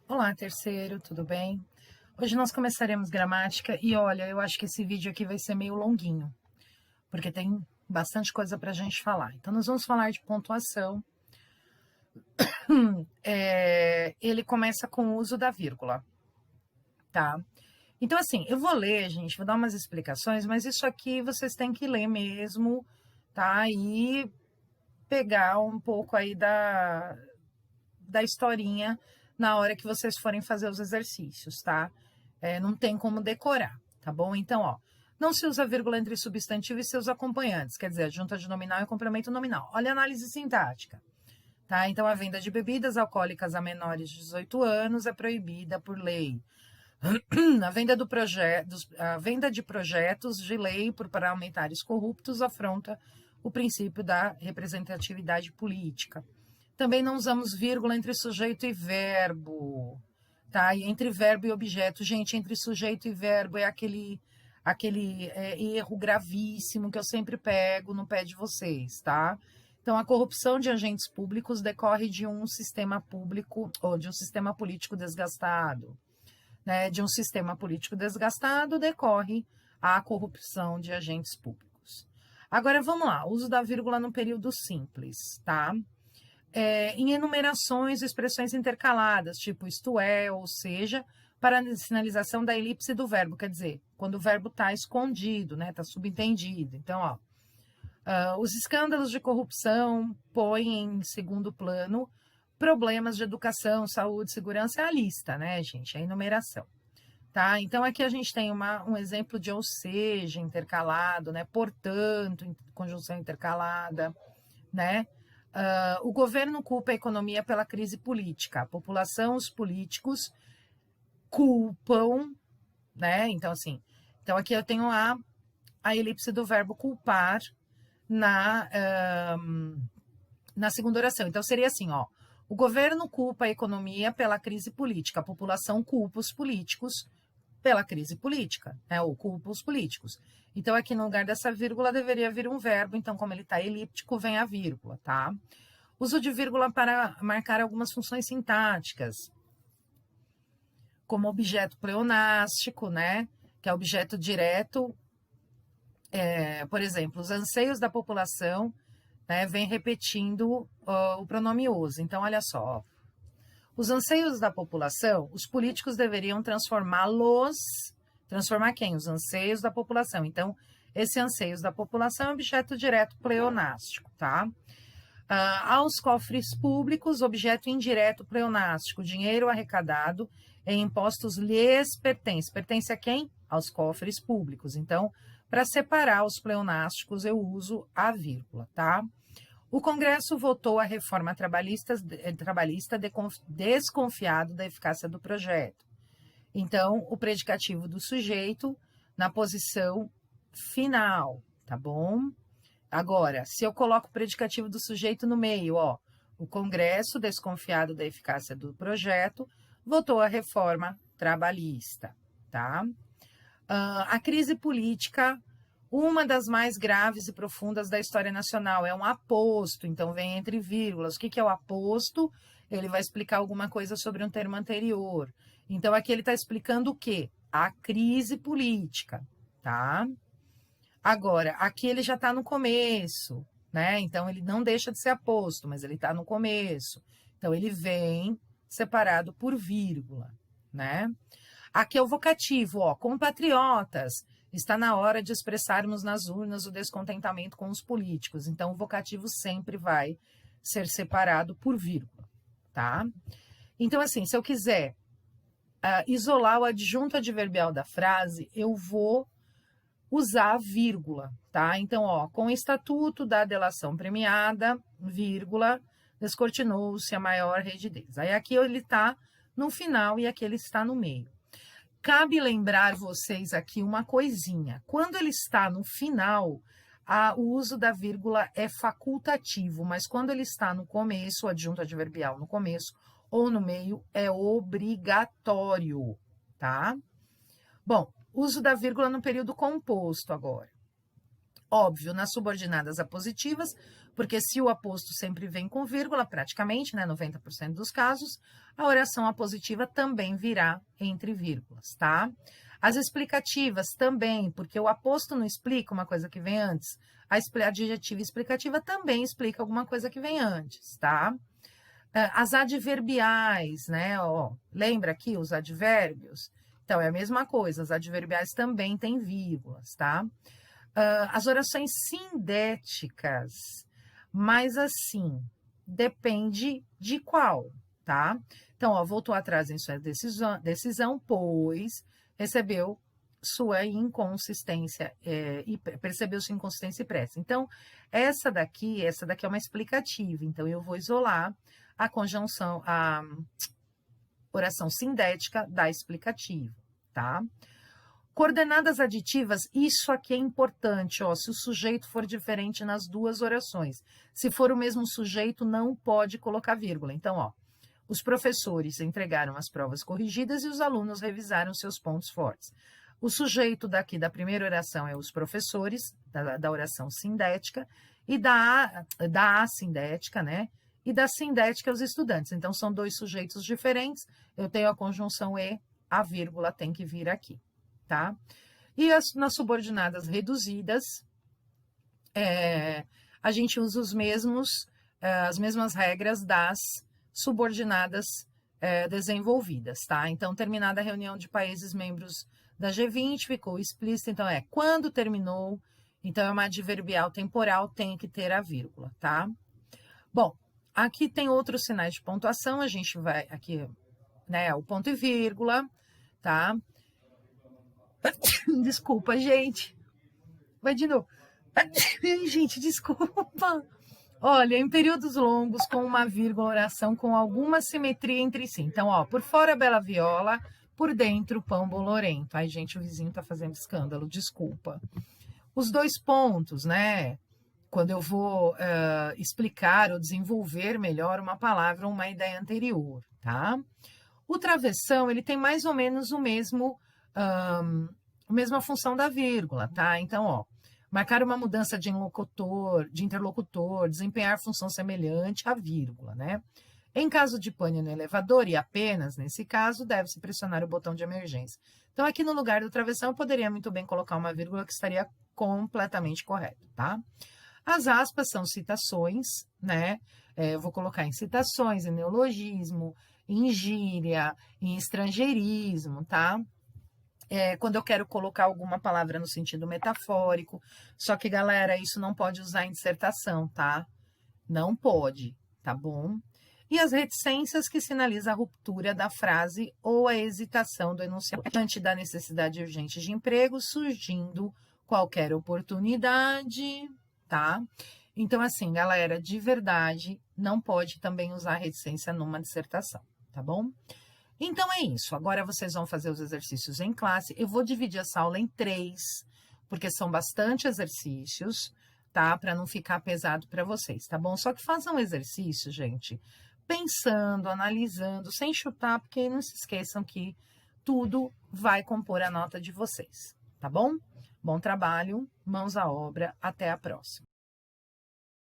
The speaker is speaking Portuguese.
Olá, terceiro, tudo bem? Hoje nós começaremos gramática e olha, eu acho que esse vídeo aqui vai ser meio longuinho, porque tem bastante coisa para a gente falar. Então, nós vamos falar de pontuação. Ele começa com o uso da vírgula, tá? Então, assim, eu vou ler, gente, vou dar umas explicações, mas isso aqui vocês têm que ler mesmo, tá? E pegar um pouco aí da historinha na hora que vocês forem fazer os exercícios, tá? Não tem como decorar, tá bom? Então, ó, não se usa vírgula entre substantivo e seus acompanhantes, quer dizer, adjunta de nominal e complemento nominal. Olha a análise sintática, tá? Então, a venda de bebidas alcoólicas a menores de 18 anos é proibida por lei. A venda de projetos de lei por parlamentares corruptos afronta o princípio da representatividade política. Também não usamos vírgula entre sujeito e verbo, tá? E entre verbo e objeto. Gente, entre sujeito e verbo é aquele erro gravíssimo que eu sempre pego no pé de vocês, tá? Então, a corrupção de agentes públicos decorre de um sistema público ou de um sistema político desgastado, né? De um sistema político desgastado decorre a corrupção de agentes públicos. Agora, vamos lá. Uso da vírgula no período simples, tá? Em enumerações, expressões intercaladas, tipo isto é, ou seja, para a sinalização da elipse do verbo, quer dizer, quando o verbo está escondido, né, está subentendido. Então, ó, os escândalos de corrupção põem em segundo plano problemas de educação, saúde, segurança, é a lista, né, gente, é a enumeração. Tá? Então, aqui a gente tem um exemplo de ou seja intercalado, né, portanto, conjunção intercalada, né? O governo culpa a economia pela crise política. A população, os políticos culpam, né? Então, assim, então aqui eu tenho a elipse do verbo culpar na segunda oração. Então, seria assim, ó. O governo culpa a economia pela crise política. A população culpa os políticos pela crise política, né? Ou culpa os políticos. Então, aqui no lugar dessa vírgula deveria vir um verbo. Então, como ele está elíptico, vem a vírgula, tá? Uso de vírgula para marcar algumas funções sintáticas, como objeto pleonástico, né? Que é objeto direto. Por exemplo, os anseios da população, né, vem repetindo o pronome os. Então, olha só. Os anseios da população, os políticos deveriam transformá-los. Transformar quem? Os anseios da população. Então, esse anseios da população é objeto direto pleonástico, tá? Aos cofres públicos, objeto indireto pleonástico, dinheiro arrecadado em impostos lhes pertence. Pertence a quem? Aos cofres públicos. Então, para separar os pleonásticos, eu uso a vírgula, tá? O Congresso votou a reforma trabalhista desconfiado da eficácia do projeto. Então, o predicativo do sujeito na posição final, tá bom? Agora, se eu coloco o predicativo do sujeito no meio, ó, o Congresso, desconfiado da eficácia do projeto, votou a reforma trabalhista, tá? A crise política, uma das mais graves e profundas da história nacional, é um aposto, então vem entre vírgulas. O que é o aposto? Ele vai explicar alguma coisa sobre um termo anterior. Então, aqui ele está explicando o quê? A crise política, tá? Agora, aqui ele já está no começo, né? Então, ele não deixa de ser aposto, mas ele está no começo. Então, ele vem separado por vírgula, né? Aqui é o vocativo, ó, compatriotas. Está na hora de expressarmos nas urnas o descontentamento com os políticos. Então, o vocativo sempre vai ser separado por vírgula, tá? Então, assim, se eu quiser isolar o adjunto adverbial da frase, eu vou usar a vírgula, tá? Então, ó, com o estatuto da delação premiada, vírgula, descortinou-se a maior rigidez. Aí aqui ele está no final e aqui ele está no meio. Cabe lembrar vocês aqui uma coisinha. Quando ele está no final, o uso da vírgula é facultativo, mas quando ele está no começo, o adjunto adverbial no começo ou no meio, é obrigatório, tá? Bom, uso da vírgula no período composto agora. Óbvio, nas subordinadas apositivas, porque se o aposto sempre vem com vírgula, praticamente, né, 90% dos casos, a oração apositiva também virá entre vírgulas, tá? As explicativas também, porque o aposto não explica uma coisa que vem antes, a adjetiva explicativa também explica alguma coisa que vem antes, tá? As adverbiais, né, ó, lembra aqui os advérbios? Então, é a mesma coisa, as adverbiais também têm vírgulas, tá? As orações sindéticas, mas assim, depende de qual, tá? Então, ó, voltou atrás em sua decisão, pois recebeu sua inconsistência, e percebeu sua inconsistência e pressa. Então, essa daqui é uma explicativa, então eu vou isolar a conjunção, a oração sindética da explicativa, tá? Coordenadas aditivas, isso aqui é importante, ó, se o sujeito for diferente nas duas orações. Se for o mesmo sujeito, não pode colocar vírgula. Então, ó, os professores entregaram as provas corrigidas e os alunos revisaram seus pontos fortes. O sujeito daqui da primeira oração é os professores, da oração sindética, e da assindética, né? E da sindética, os estudantes. Então, são dois sujeitos diferentes. Eu tenho a conjunção e, a vírgula tem que vir aqui. Tá? E nas subordinadas reduzidas, a gente usa as mesmas regras das subordinadas desenvolvidas, tá? Então, terminada a reunião de países membros da G20, ficou explícito, então quando terminou, então é uma adverbial temporal, tem que ter a vírgula, tá? Bom, aqui tem outros sinais de pontuação, a gente vai aqui, né, o ponto e vírgula, tá? Desculpa, gente. Vai de novo. Gente, desculpa. Olha, em períodos longos, com uma vírgula, oração com alguma simetria entre si. Então, ó, por fora, bela viola, por dentro, pão bolorento. Ai, gente, o vizinho tá fazendo escândalo, desculpa. Os dois pontos, né? Quando eu vou explicar ou desenvolver melhor uma palavra ou uma ideia anterior, tá? O travessão, ele tem mais ou menos a mesma função da vírgula, tá? Então, ó, marcar uma mudança de interlocutor, desempenhar função semelhante à vírgula, né? Em caso de pane no elevador, e apenas nesse caso, deve-se pressionar o botão de emergência. Então, aqui no lugar do travessão, eu poderia muito bem colocar uma vírgula que estaria completamente correta, tá? As aspas são citações, né? Eu vou colocar em citações, em neologismo, em gíria, em estrangeirismo, tá? Quando eu quero colocar alguma palavra no sentido metafórico. Só que, galera, isso não pode usar em dissertação, tá? Não pode, tá bom? E as reticências que sinalizam a ruptura da frase ou a hesitação do enunciado diante da necessidade urgente de emprego, surgindo qualquer oportunidade, tá? Então, assim, galera, de verdade, não pode também usar reticência numa dissertação, tá bom? Então, é isso. Agora, vocês vão fazer os exercícios em classe. Eu vou dividir essa aula em 3, porque são bastante exercícios, tá? Para não ficar pesado para vocês, tá bom? Só que façam um exercício, gente, pensando, analisando, sem chutar, porque não se esqueçam que tudo vai compor a nota de vocês, tá bom? Bom trabalho, mãos à obra, até a próxima.